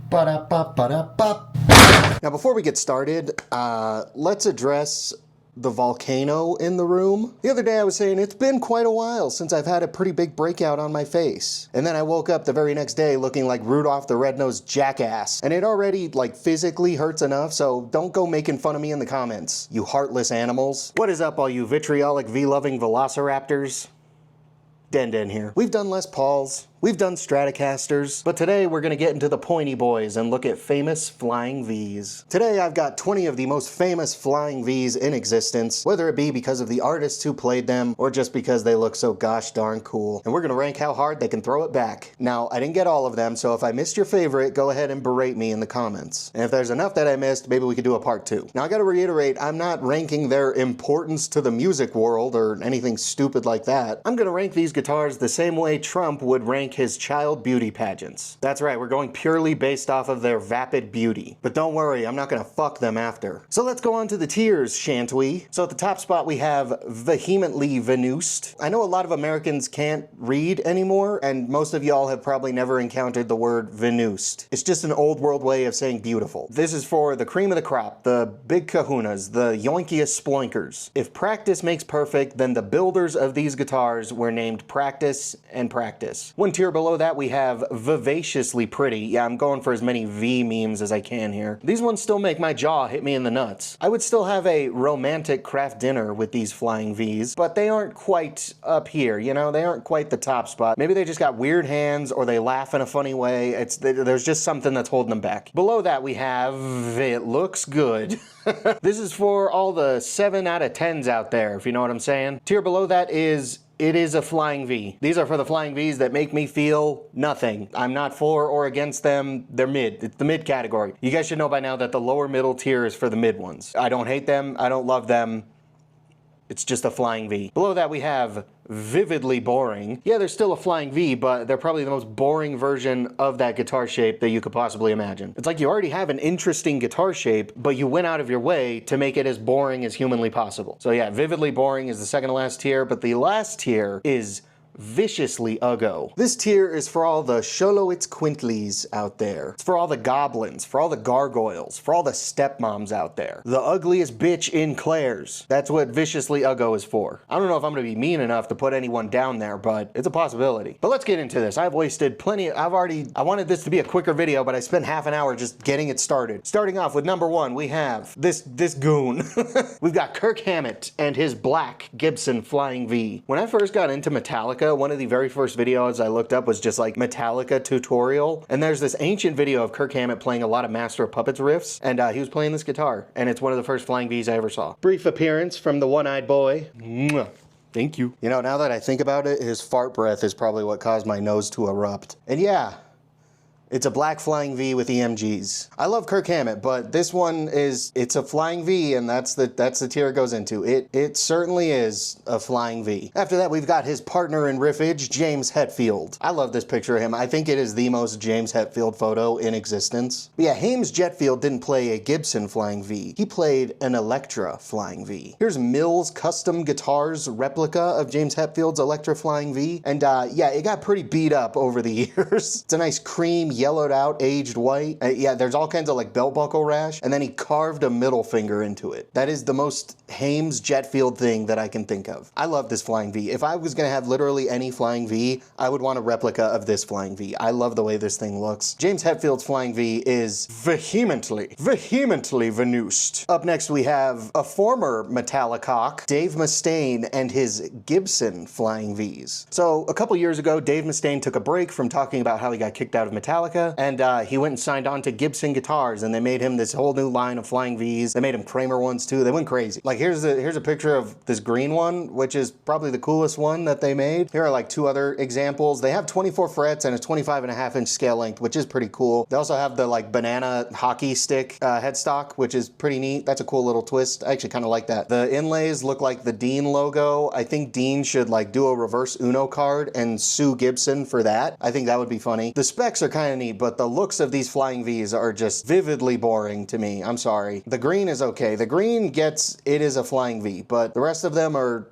Ba-da-ba-ba-da-ba. Now, before we get started, let's address the volcano in the room. The other day I was saying it's been quite a while since I've had a pretty big breakout on my face. And then I woke up the very next day looking like Rudolph the Red-Nosed Jackass. And it already, like, physically hurts enough, so don't go making fun of me in the comments, you heartless animals. What is up, all you vitriolic V-loving velociraptors? Den here. We've done Les Pauls, we've done Stratocasters, but today we're gonna get into the pointy boys and look at famous flying Vs. Today I've got 20 of the most famous flying Vs in existence, whether it be because of the artists who played them or just because they look so gosh darn cool. And we're gonna rank how hard they can throw it back. Now, I didn't get all of them, so if I missed your favorite, go ahead and berate me in the comments. And if there's enough that I missed, maybe we could do a part 2. Now, I gotta reiterate, I'm not ranking their importance to the music world or anything stupid like that. I'm gonna rank these guitars the same way Trump would rank his child beauty pageants. That's right, we're going purely based off of their vapid beauty. But don't worry, I'm not gonna fuck them after. So let's go on to the tiers, shan't we? So at the top spot we have vehemently Venused. I know a lot of Americans can't read anymore, and most of y'all have probably never encountered the word Venused. It's just an old world way of saying beautiful. This is for the cream of the crop, the big kahunas, the yoinkiest sploinkers. If practice makes perfect, then the builders of these guitars were named Practice and Practice. One tier below that we have Vivaciously Pretty. Yeah, I'm going for as many V memes as I can here. These ones still make my jaw hit me in the nuts. I would still have a romantic craft dinner with these flying Vs, but they aren't quite up here, you know? They aren't quite the top spot. Maybe they just got weird hands or they laugh in a funny way. There's just something that's holding them back. Below that we have It Looks Good. This is for all the 7 out of 10s out there, if you know what I'm saying. Tier below that is It Is a Flying V. These are for the flying Vs that make me feel nothing. I'm not for or against them. They're mid. It's the mid category. You guys should know by now that the lower middle tier is for the mid ones. I don't hate them. I don't love them. It's just a flying V. Below that we have Vividly Boring. Yeah, they're still a flying V, but they're probably the most boring version of that guitar shape that you could possibly imagine. It's like you already have an interesting guitar shape, but you went out of your way to make it as boring as humanly possible. So yeah, Vividly Boring is the second to last tier, but the last tier is Viciously Uggo. This tier is for all the Xoloitzcuintlis out there. It's for all the goblins, for all the gargoyles, for all the stepmoms out there. The ugliest bitch in Claire's. That's what Viciously Uggo is for. I don't know if I'm gonna be mean enough to put anyone down there, but it's a possibility. But let's get into this. I've wasted plenty. I wanted this to be a quicker video, but I spent half an hour just getting it started. Starting off with number 1, we have this goon. We've got Kirk Hammett and his black Gibson Flying V. When I first got into Metallica, one of the very first videos I looked up was just like Metallica tutorial, and there's this ancient video of Kirk Hammett playing a lot of Master of Puppets riffs, and he was playing this guitar, and it's one of the first flying Vs I ever saw. Brief appearance from the one-eyed boy. Mwah. Thank you. You know, now that I think about it, his fart breath is probably what caused my nose to erupt. And yeah, it's a black flying V with EMGs. I love Kirk Hammett, but this one it's a flying V, and that's the tier it goes into. It certainly is a flying V. After that, we've got his partner in riffage, James Hetfield. I love this picture of him. I think it is the most James Hetfield photo in existence. But yeah, Hames Jetfield didn't play a Gibson flying V. He played an Electra flying V. Here's Mills Custom Guitars replica of James Hetfield's Electra flying V. And yeah, it got pretty beat up over the years. It's a nice cream, yellowed out, aged white. Yeah, there's all kinds of like belt buckle rash, and then he carved a middle finger into it. That is the most Hames Jetfield thing that I can think of. I love this flying V. If I was gonna have literally any flying V, I would want a replica of this flying V. I love the way this thing looks. James Hetfield's flying V is vehemently Venused. Up next we have a former Metallicock, Dave Mustaine, and his Gibson flying Vs. So a couple years ago, Dave Mustaine took a break from talking about how he got kicked out of Metallica, and he went and signed on to Gibson Guitars, and they made him this whole new line of flying Vs. They made him Kramer ones too. They went crazy. Like here's a picture of this green one, which is probably the coolest one that they made. Here are like 2 other examples. They have 24 frets and a 25.5-inch scale length, which is pretty cool. They also have the like banana hockey stick headstock, which is pretty neat. That's a cool little twist. I actually kind of like that. The inlays look like the Dean logo. I think Dean should like do a reverse Uno card and sue Gibson for that. I think that would be funny. The specs are kind of neat, but the looks of these flying Vs are just vividly boring to me. I'm sorry. The green is okay. The green gets It Is a Flying V, but the rest of them are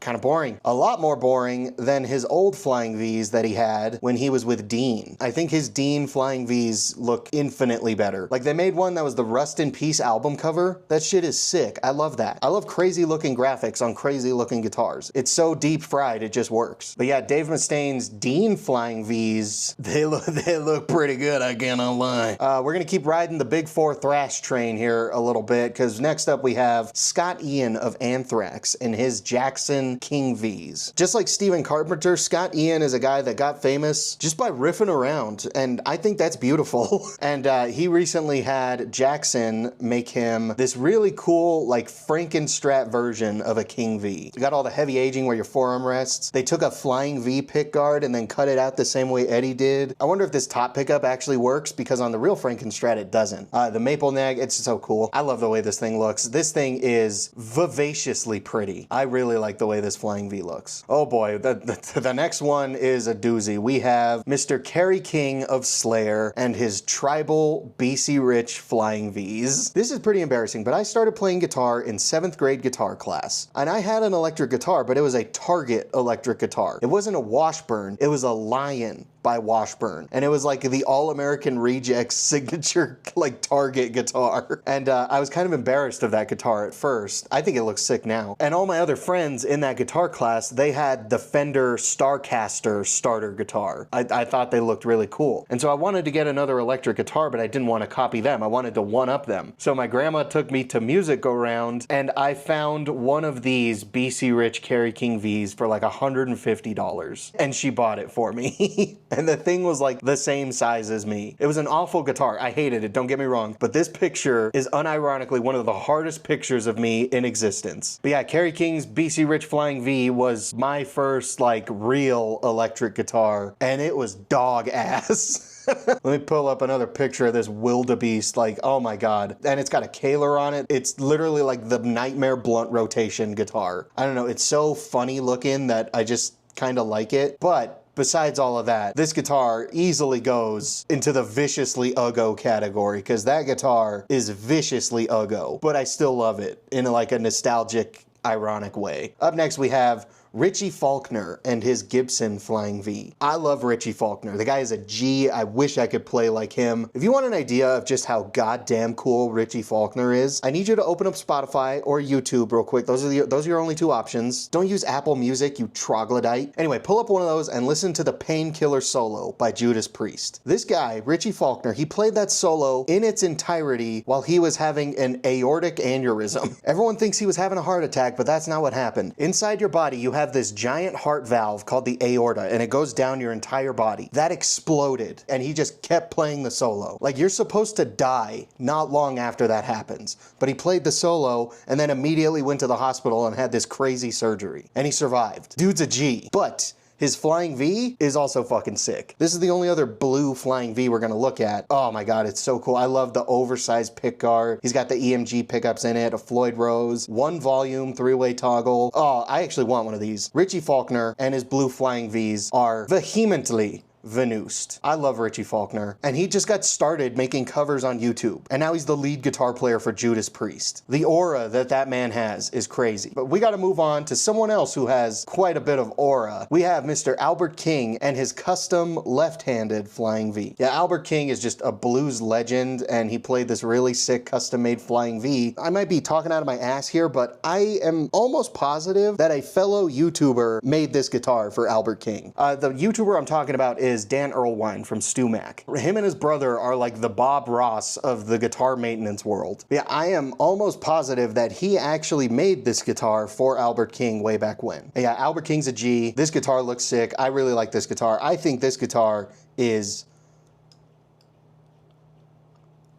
Kind of boring. A lot more boring than his old Flying V's that he had when he was with Dean. I think his Dean Flying V's look infinitely better. Like, they made one that was the Rust in Peace album cover. That shit is sick. I love that. I love crazy looking graphics on crazy looking guitars. It's so deep fried, it just works. But yeah, Dave Mustaine's Dean Flying V's, they look pretty good, I cannot lie. We're gonna keep riding the Big Four thrash train here a little bit, because next up we have Scott Ian of Anthrax and his Jackson King V's. Just like Stephen Carpenter, Scott Ian is a guy that got famous just by riffing around, and I think that's beautiful. And he recently had Jackson make him this really cool, like, Frankenstrat version of a King V. You got all the heavy aging where your forearm rests. They took a Flying V pickguard and then cut it out the same way Eddie did. I wonder if this top pickup actually works, because on the real Frankenstrat it doesn't. The maple neg, it's so cool. I love the way this thing looks. This thing is vivaciously pretty. I really like the way this Flying V looks. Oh boy, the next one is a doozy. We have Mr. Kerry King of Slayer and his tribal BC Rich Flying V's. This is pretty embarrassing, but I started playing guitar in 7th grade guitar class. And I had an electric guitar, but it was a Target electric guitar. It wasn't a Washburn, it was a Lion by Washburn. And it was like the All-American Rejects signature, like, Target guitar. And I was kind of embarrassed of that guitar at first. I think it looks sick now. And all my other friends in that guitar class, they had the Fender Starcaster starter guitar. I thought they looked really cool. And so I wanted to get another electric guitar, but I didn't want to copy them. I wanted to one-up them. So my grandma took me to Music Go Round, and I found one of these BC Rich Kerry King V's for like $150. And she bought it for me. And the thing was like the same size as me. It was an awful guitar. I hated it, don't get me wrong. But this picture is unironically one of the hardest pictures of me in existence. But yeah, Kerry King's BC Rich Flying V was my first, like, real electric guitar, and it was dog ass. Let me pull up another picture of this wildebeest, like, oh my god. And it's got a Kaler on it. It's literally like the Nightmare blunt rotation guitar. I don't know, it's so funny looking that I just kind of like it. But besides all of that, this guitar easily goes into the viciously uggo category, because that guitar is viciously uggo, but I still love it in like a nostalgic, ironic way. Up next we have Richie Faulkner and his Gibson Flying V. I love Richie Faulkner. The guy is a G. I wish I could play like him. If you want an idea of just how goddamn cool Richie Faulkner is, I need you to open up Spotify or YouTube real quick. Those are your only two options. Don't use Apple Music, you troglodyte. Anyway, pull up one of those and listen to the Painkiller solo by Judas Priest. This guy, Richie Faulkner, he played that solo in its entirety while he was having an aortic aneurysm. Everyone thinks he was having a heart attack, but that's not what happened. Inside your body, you have this giant heart valve called the aorta, and it goes down your entire body. That exploded, and he just kept playing the solo. Like, you're supposed to die not long after that happens, but he played the solo and then immediately went to the hospital and had this crazy surgery, and he survived. Dude's a G. But his Flying V is also fucking sick. This is the only other blue Flying V we're gonna look at. Oh my god, it's so cool. I love the oversized pickguard. He's got the EMG pickups in it, a Floyd Rose, 1 volume, 3-way toggle. Oh, I actually want one of these. Richie Faulkner and his blue Flying Vs are vehemently Venuste. I love Richie Faulkner, and he just got started making covers on YouTube, and now he's the lead guitar player for Judas Priest. The aura that man has is crazy. But we gotta move on to someone else who has quite a bit of aura. We have Mr. Albert King and his custom left-handed Flying V. Yeah, Albert King is just a blues legend, and he played this really sick custom-made Flying V. I might be talking out of my ass here, but I am almost positive that a fellow YouTuber made this guitar for Albert King. The YouTuber I'm talking about is Dan Earlwine from Stu Mac. Him and his brother are like the Bob Ross of the guitar maintenance world. Yeah, I am almost positive that he actually made this guitar for Albert King way back when. Yeah, Albert King's a G. This guitar looks sick. I really like this guitar. I think this guitar is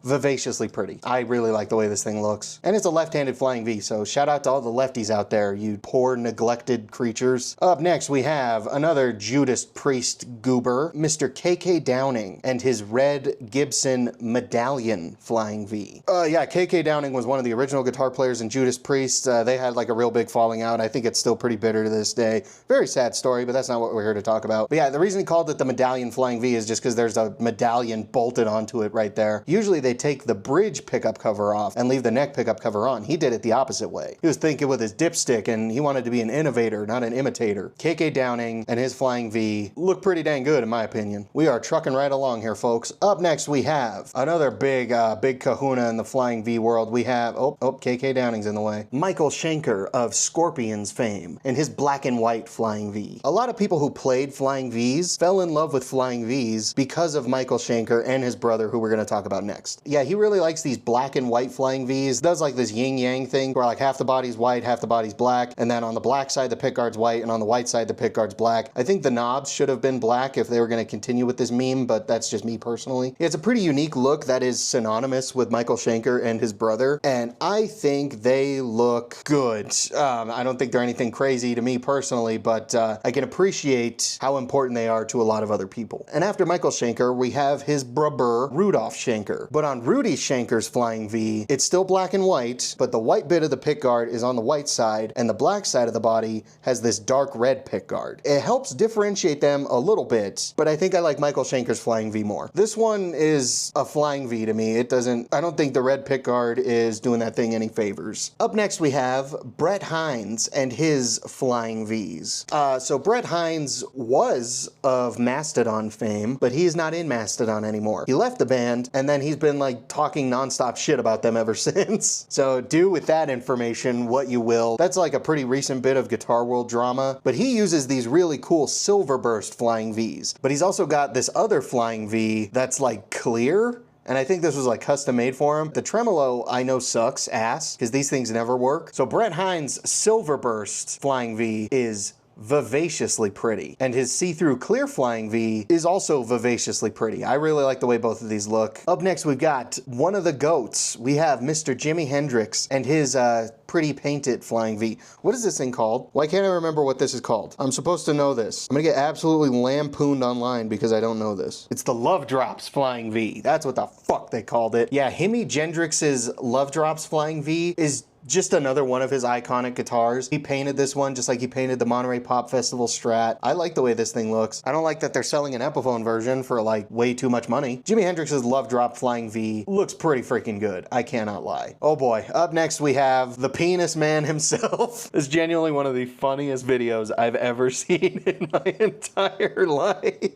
vivaciously pretty. I really like the way this thing looks. And it's a left-handed Flying V, so shout out to all the lefties out there, you poor neglected creatures. Up next, we have another Judas Priest goober, Mr. KK Downing and his red Gibson Medallion Flying V. Yeah, KK Downing was one of the original guitar players in Judas Priest. They had like a real big falling out. I think it's still pretty bitter to this day. Very sad story, but that's not what we're here to talk about. But yeah, the reason he called it the Medallion Flying V is just because there's a medallion bolted onto it right there. Usually they they take the bridge pickup cover off and leave the neck pickup cover on. He did it the opposite way. He was thinking with his dipstick and he wanted to be an innovator, not an imitator. KK Downing and his Flying V look pretty dang good in my opinion. We are trucking right along here, folks. Up next we have another big kahuna in the Flying V world. We have, KK Downing's in the way. Michael Schenker of Scorpions fame and his black and white Flying V. A lot of people who played Flying Vs fell in love with Flying Vs because of Michael Schenker and his brother, who we're going to talk about next. Yeah, he really likes these black and white Flying Vs. Does like this yin yang thing where like half the body's white, half the body's black, and then on the black side the pickguard's white and on the white side the pickguard's black. I think the knobs should have been black if they were going to continue with this meme, but that's just me personally. It's a pretty unique look that is synonymous with Michael Schenker and his brother, and I think they look good. I don't think they're anything crazy to me personally, but I can appreciate how important they are to a lot of other people. And after Michael Schenker, we have his brother, Rudolph Schenker. But on Rudy Schenker's Flying V, it's still black and white, but the white bit of the pickguard is on the white side, and the black side of the body has this dark red pickguard. It helps differentiate them a little bit, but I think I like Michael Schenker's Flying V more. This one is a Flying V to me. I don't think the red pickguard is doing that thing any favors. Up next we have Brett Hines and his Flying Vs. So Brett Hines was of Mastodon fame, but he's not in Mastodon anymore. He left the band, and then he's been like talking nonstop shit about them ever since. So do with that information what you will. That's like a pretty recent bit of Guitar World drama, but he uses these really cool silver burst Flying Vs. But he's also got this other Flying V that's like clear, and I think this was like custom made for him. The tremolo I know sucks ass because these things never work. So Brett Hines' silver burst Flying V is vivaciously pretty, and his see-through clear Flying V is also vivaciously pretty. I really like the way both of these look. Up next we've got one of the goats. We have Mr. Jimi Hendrix and his pretty painted Flying V. What is this thing called? Why can't I remember what this is called? I'm supposed to know this. I'm gonna get absolutely lampooned online because I don't know this. It's the Love Drops Flying V. That's what the fuck they called it. Yeah, Jimi Hendrix's Love Drops Flying V is just another one of his iconic guitars. He painted this one just like he painted the Monterey Pop Festival Strat. I like the way this thing looks. I don't like that they're selling an Epiphone version for like way too much money. Jimi Hendrix's Love Drop Flying V looks pretty freaking good. I cannot lie. Oh boy. Up next we have the Penis Man himself. It's genuinely one of the funniest videos I've ever seen in my entire life.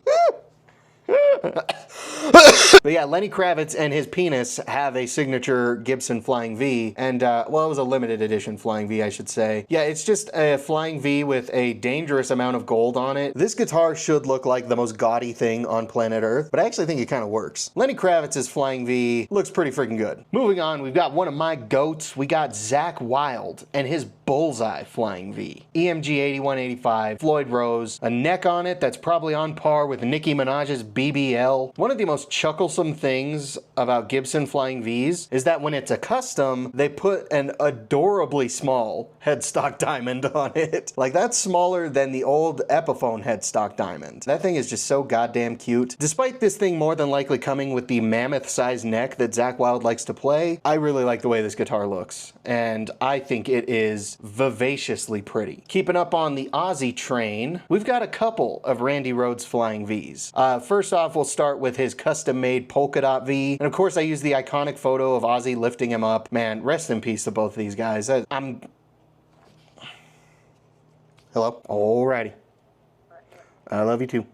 But yeah, Lenny Kravitz and his penis have a signature Gibson Flying V, and well, it was a limited edition Flying V, I should say. Yeah, it's just a Flying V with a dangerous amount of gold on it. This guitar should look like the most gaudy thing on planet Earth, but I actually think it kind of works. Lenny Kravitz's Flying V looks pretty freaking good. Moving on, we've got one of my goats. We got Zakk Wylde and his Bullseye Flying V. EMG 8185, Floyd Rose, a neck on it that's probably on par with Nicki Minaj's BBL. One of the most chucklesome things about Gibson Flying Vs is that when it's a custom, they put an adorably small headstock diamond on it. Like, that's smaller than the old Epiphone headstock diamond. That thing is just so goddamn cute. Despite this thing more than likely coming with the mammoth-sized neck that Zakk Wylde likes to play, I really like the way this guitar looks, and I think it is vivaciously pretty. Keeping up on the Ozzy train, we've got a couple of Randy Rhoads Flying Vs. First off, we'll start with his custom-made polka dot V, and of course I use the iconic photo of Ozzy lifting him up. Man, rest in peace to both of these guys. Hello? Alrighty. I love you too.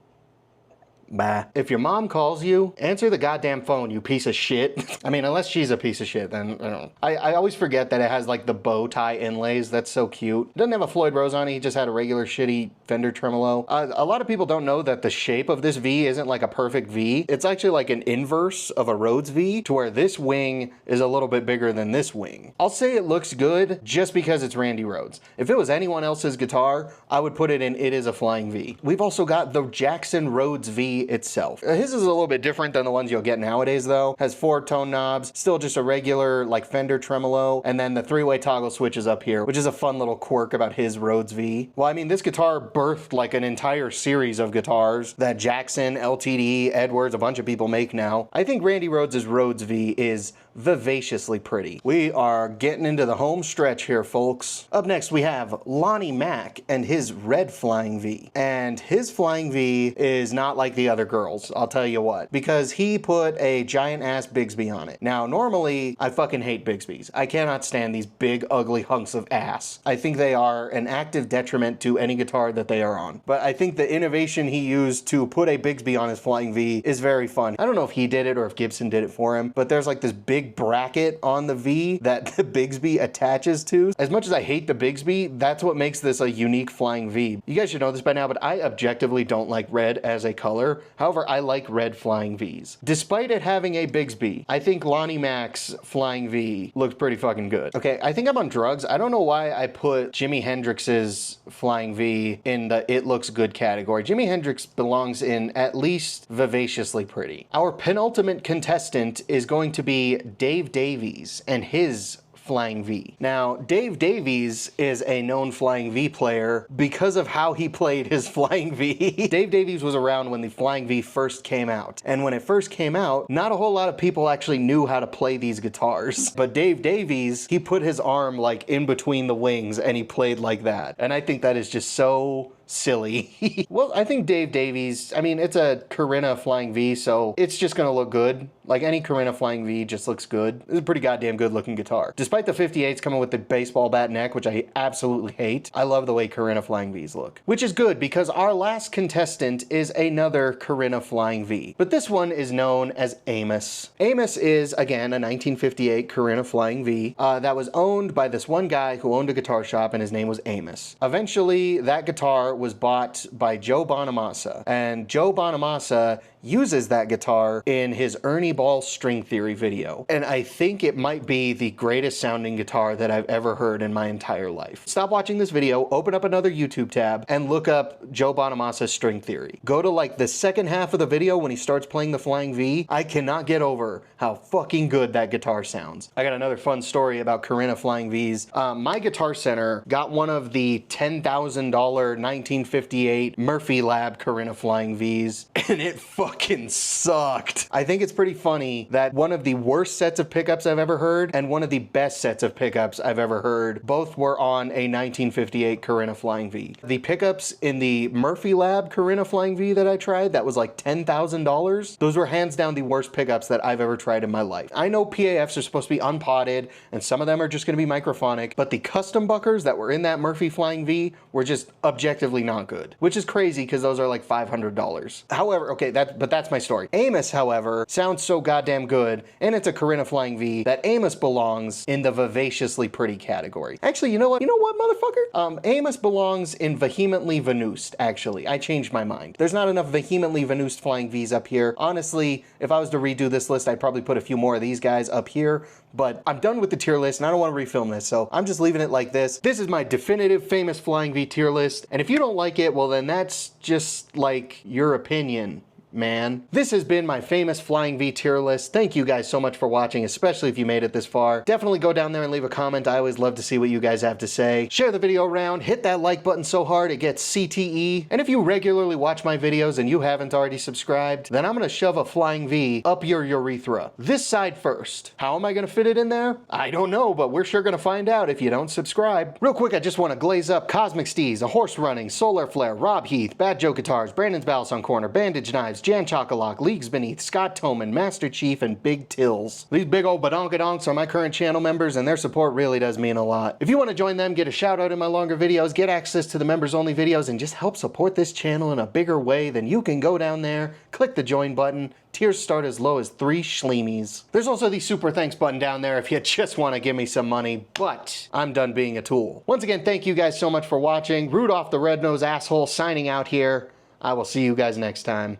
Bye. If your mom calls you, answer the goddamn phone, you piece of shit. I mean, unless she's a piece of shit, then I don't know. I always forget that it has like the bow tie inlays. That's so cute. It doesn't have a Floyd Rose on it. He just had a regular shitty Fender tremolo. A lot of people don't know that the shape of this V isn't like a perfect V. It's actually like an inverse of a Rhodes V, to where this wing is a little bit bigger than this wing. I'll say it looks good just because it's Randy Rhoads. If it was anyone else's guitar, I would put it in It Is a Flying V. We've also got the Jackson Rhodes V itself. His is a little bit different than the ones you'll get nowadays though. Has 4 tone knobs, still just a regular like Fender tremolo, and then the 3-way toggle switches up here, which is a fun little quirk about his Rhodes V. Well, I mean, this guitar birthed like an entire series of guitars that Jackson, LTD, Edwards, a bunch of people make now. I think Randy Rhoads' Rhodes V is vivaciously pretty. We are getting into the home stretch here, folks. Up next we have Lonnie Mack and his red Flying V. And his Flying V is not like the other girls, I'll tell you what, because he put a giant ass Bigsby on it. Now, normally, I fucking hate Bigsbys. I cannot stand these big, ugly hunks of ass. I think they are an active detriment to any guitar that they are on. But I think the innovation he used to put a Bigsby on his Flying V is very fun. I don't know if he did it or if Gibson did it for him, but there's like this big bracket on the V that the Bigsby attaches to. As much as I hate the Bigsby, that's what makes this a unique Flying V. You guys should know this by now, but I objectively don't like red as a color. However, I like red Flying Vs. Despite it having a Bigsby, I think Lonnie Mac's Flying V looks pretty fucking good. Okay, I think I'm on drugs. I don't know why I put Jimi Hendrix's Flying V in the it looks good category. Jimi Hendrix belongs in at least vivaciously pretty. Our penultimate contestant is going to be Dave Davies and his Flying V. Now, Dave Davies is a known Flying V player because of how he played his Flying V. Dave Davies was around when the Flying V first came out. And when it first came out, not a whole lot of people actually knew how to play these guitars. But Dave Davies, he put his arm like in between the wings and he played like that. And I think that is just so silly. Well, I think Dave Davies, I mean, it's a Corinna Flying V, so it's just gonna look good. Like any Corinna Flying V just looks good. It's a pretty goddamn good looking guitar. Despite the 58s coming with the baseball bat neck, which I absolutely hate, I love the way Corinna Flying Vs look. Which is good because our last contestant is another Corinna Flying V. But this one is known as Amos. Amos is, again, a 1958 Corinna Flying V that was owned by this one guy who owned a guitar shop and his name was Amos. Eventually, that guitar was bought by Joe Bonamassa, and Joe Bonamassa uses that guitar in his Ernie Ball string theory video. And I think it might be the greatest sounding guitar that I've ever heard in my entire life. Stop watching this video, open up another YouTube tab, and look up Joe Bonamassa's string theory. Go to like the second half of the video when he starts playing the Flying V. I cannot get over how fucking good that guitar sounds. I got another fun story about Corinna Flying Vs. My Guitar Center got one of the $10,000 1958 Murphy Lab Corinna Flying Vs, and it fucking sucked. I think it's pretty funny that one of the worst sets of pickups I've ever heard and one of the best sets of pickups I've ever heard both were on a 1958 Corinna Flying V. The pickups in the Murphy Lab Corinna Flying V that I tried, that was like $10,000. Those were hands down the worst pickups that I've ever tried in my life. I know PAFs are supposed to be unpotted and some of them are just going to be microphonic, but the custom buckers that were in that Murphy Flying V were just objectively not good, which is crazy because those are like $500. However, okay, but that's my story. Amos, however, sounds so goddamn good, and it's a Corinna Flying V that Amos belongs in the vivaciously pretty category. Actually, you know what? You know what, motherfucker? Amos belongs in vehemently venuste, actually. I changed my mind. There's not enough vehemently venuste Flying Vs up here. Honestly, if I was to redo this list, I'd probably put a few more of these guys up here, but I'm done with the tier list and I don't want to refilm this, so I'm just leaving it like this. This is my definitive famous Flying V tier list, and if you don't like it, well then that's just like your opinion, man. This has been my famous Flying V tier list. Thank you guys so much for watching, especially if you made it this far. Definitely go down there and leave a comment. I always love to see what you guys have to say. Share the video around, hit that like button so hard it gets CTE. And if you regularly watch my videos and you haven't already subscribed, then I'm gonna shove a Flying V up your urethra. This side first. How am I gonna fit it in there? I don't know, but we're sure gonna find out if you don't subscribe. Real quick, I just wanna glaze up Cosmic Steez, A Horse Running, Solar Flare, Rob Heath, Bad Joe Guitars, Brandon's Ballast Corner, Bandage Knives, Jan Chocolate, Leagues Beneath, Scott Toman, Master Chief, and Big Tills. These big old badonkadonks are my current channel members, and their support really does mean a lot. If you want to join them, get a shout out in my longer videos, get access to the members only videos, and just help support this channel in a bigger way, then you can go down there, click the join button. Tiers start as low as 3 schleemies. There's also the super thanks button down there if you just want to give me some money, but I'm done being a tool. Once again, thank you guys so much for watching. Rudolph the Red-Nosed Asshole signing out here. I will see you guys next time.